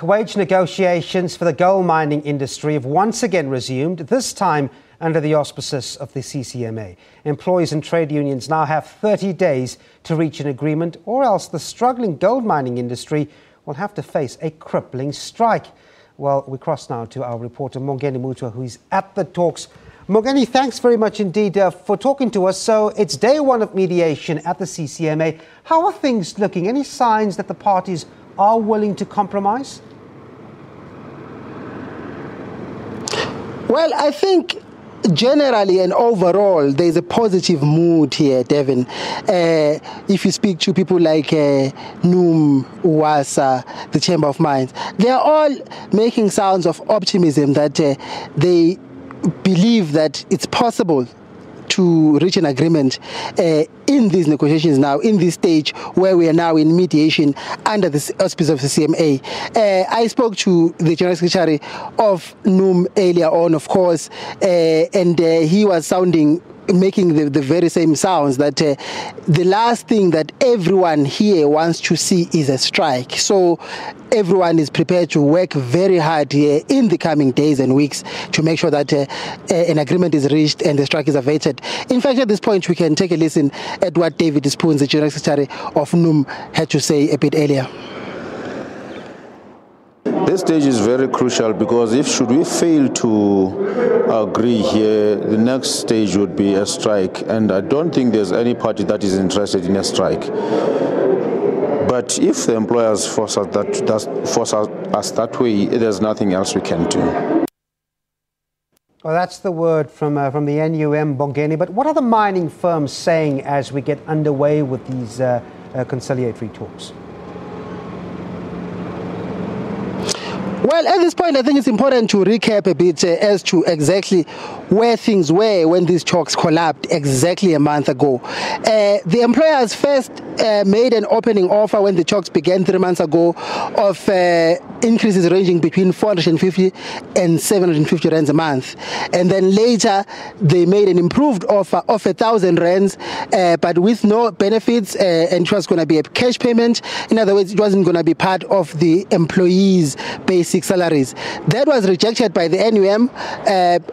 Wage negotiations for the gold mining industry have once again resumed, this time under the auspices of the CCMA. Employees and trade unions now have 30 days to reach an agreement, or else the struggling gold mining industry will have to face a crippling strike. Well, we cross now to our reporter Mongeni Mutwa, who is at the talks. Mongeni, thanks very much indeed for talking to us. So it's day one of mediation at the CCMA. How are things looking? Any signs that the parties are willing to compromise? Well, I think generally and overall, there's a positive mood here, Devin. If you speak to people like NUM, UWASA, the Chamber of Mines, they are all making sounds of optimism that they believe that it's possible to reach an agreement in these negotiations now, in this stage where we are now in mediation under the auspices of the CCMA. I spoke to the General Secretary of NUM earlier on, of course, and he was making the very same sounds that the last thing that everyone here wants to see is a strike. So everyone is prepared to work very hard here in the coming days and weeks to make sure that an agreement is reached and the strike is averted. In fact, at this point, we can take a listen at what David Spoons, the General Secretary of NUM, had to say a bit earlier. This stage is very crucial because should we fail to agree here, the next stage would be a strike, and I don't think there's any party that is interested in a strike. But if the employers force us that way, there's nothing else we can do. Well, that's the word from the NUM, Bongeni. But what are the mining firms saying as we get underway with these conciliatory talks? Well, at this point, I think it's important to recap a bit as to exactly where things were when these talks collapsed exactly a month ago. The employers first made an opening offer when the talks began 3 months ago of increases ranging between 450 and 750 rands a month. And then later, they made an improved offer of 1,000 rands, but with no benefits, and it was going to be a cash payment. In other words, it wasn't going to be part of the employees' basic salaries. That was rejected by the NUM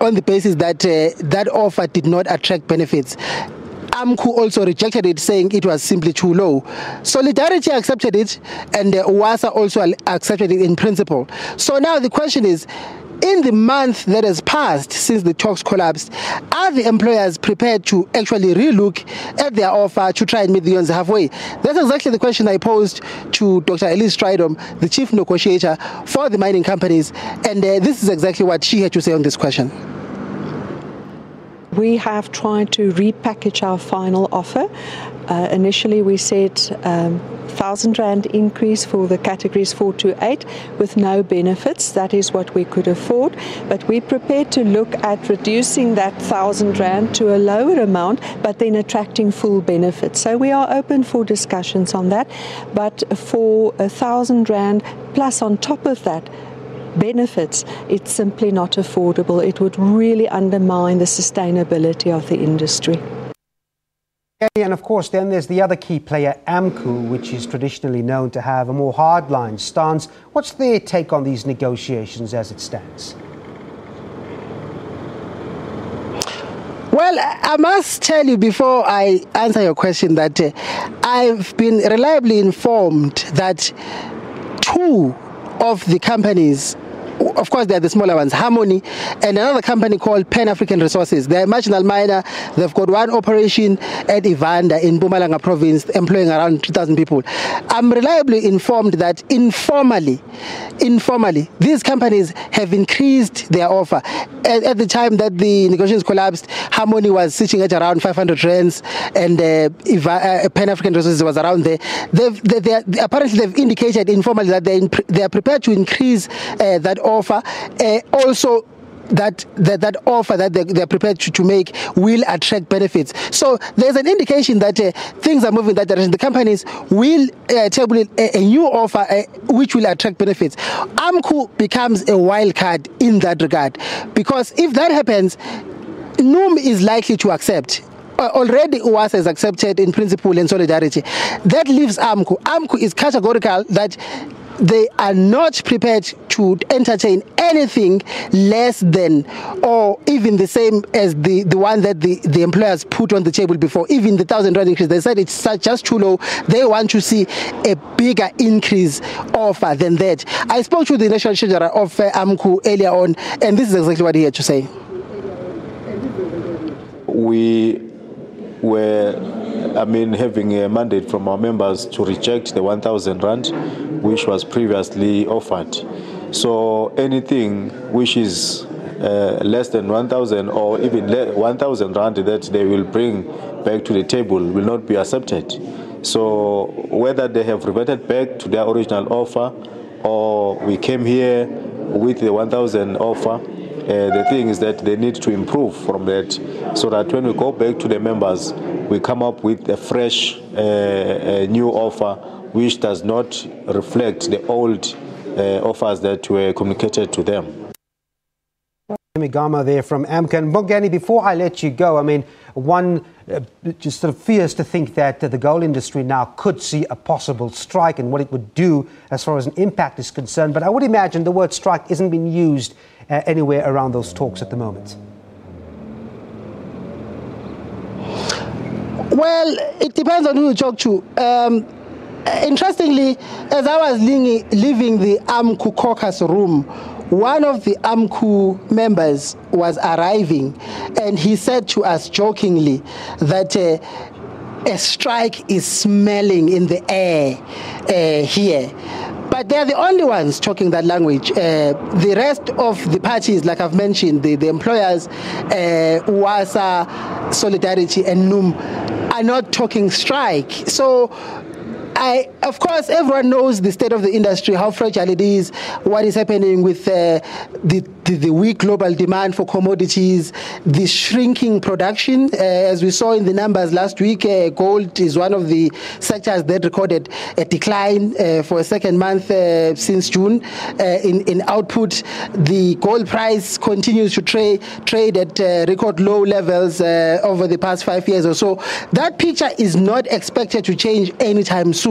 on the basis that that offer did not attract benefits. AMCU also rejected it, saying it was simply too low. Solidarity accepted it, and UWASA also accepted it in principle. So now the question is, in the month that has passed since the talks collapsed, are the employers prepared to actually relook at their offer to try and meet the unions halfway? That's exactly the question I posed to Dr. Elise Stridom, the chief negotiator for the mining companies, and this is exactly what she had to say on this question. We have tried to repackage our final offer. Initially, we said 1,000 Rand increase for the categories 4 to 8 with no benefits. That is what we could afford. But we're prepared to look at reducing that 1,000 Rand to a lower amount, but then attracting full benefits. So we are open for discussions on that. But for 1,000 Rand plus on top of that, benefits, it's simply not affordable. It would really undermine the sustainability of the industry. And of course, then there's the other key player, AMCU, which is traditionally known to have a more hardline stance. What's their take on these negotiations as it stands? Well, I must tell you before I answer your question that I've been reliably informed that 2 of the companies, of course, they're the smaller ones, Harmony, and another company called Pan-African Resources. They're a marginal miner. They've got one operation at Ivanda in Mpumalanga province, employing around 2,000 people. I'm reliably informed that informally, these companies have increased their offer. At the time that the negotiations collapsed, Harmony was sitting at around 500 rands, and Pan-African Resources was around there. Apparently, they've indicated informally that they are prepared to increase that offer. Also, that offer that they're prepared to make will attract benefits. So there's an indication that things are moving in that direction. The companies will table a new offer which will attract benefits. AMCU becomes a wild card in that regard, because if that happens, NUM is likely to accept. Already UWASA has accepted in principle and solidarity. That leaves AMCU. AMCU is categorical that they are not prepared to entertain anything less than or even the same as the one that the employers put on the table before, even the 1,000 rand increase. They said it's just too low. They want to see a bigger increase offer than that. I spoke to the national treasurer of AMCU earlier on, and this is exactly what he had to say. We were having a mandate from our members to reject the 1,000 rand, which was previously offered. So anything which is less than 1,000 or even 1,000 rand that they will bring back to the table will not be accepted. So whether they have reverted back to their original offer or we came here with the 1,000 offer, the thing is that they need to improve from that, so that when we go back to the members, we come up with a fresh new offer which does not reflect the old offers that were communicated to them. Migama there from AMCU. And Bongani, before I let you go, one just sort of fears to think that the gold industry now could see a possible strike and what it would do as far as an impact is concerned. But I would imagine the word strike isn't being used anywhere around those talks at the moment. Well, it depends on who you talk to. Interestingly, as I was leaving the AMCU caucus room, one of the AMCU members was arriving, and he said to us jokingly that a strike is smelling in the air here. But they're the only ones talking that language. The rest of the parties, like I've mentioned, the employers, WASA, Solidarity and NUM, are not talking strike. So of course, everyone knows the state of the industry, how fragile it is, what is happening with the weak global demand for commodities, the shrinking production. As we saw in the numbers last week, gold is one of the sectors that recorded a decline for a second month since June in output. The gold price continues to trade at record low levels over the past 5 years or so. That picture is not expected to change anytime soon.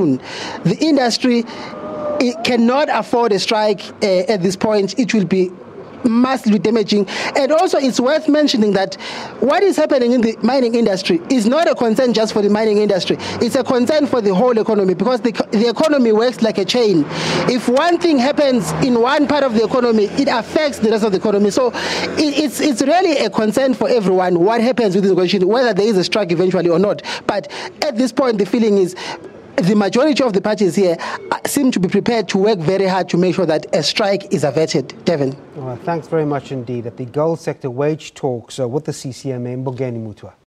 The industry cannot afford a strike at this point. It will be massively damaging. And also it's worth mentioning that what is happening in the mining industry is not a concern just for the mining industry. It's a concern for the whole economy, because the economy works like a chain. If one thing happens in one part of the economy, it affects the rest of the economy. So it's really a concern for everyone what happens with this negotiation, whether there is a strike eventually or not. But at this point, the feeling is the majority of the parties here seem to be prepared to work very hard to make sure that a strike is averted. Devin. Well, thanks very much indeed. At the gold sector wage talks with the CCMA, Mbongeni Mutwa.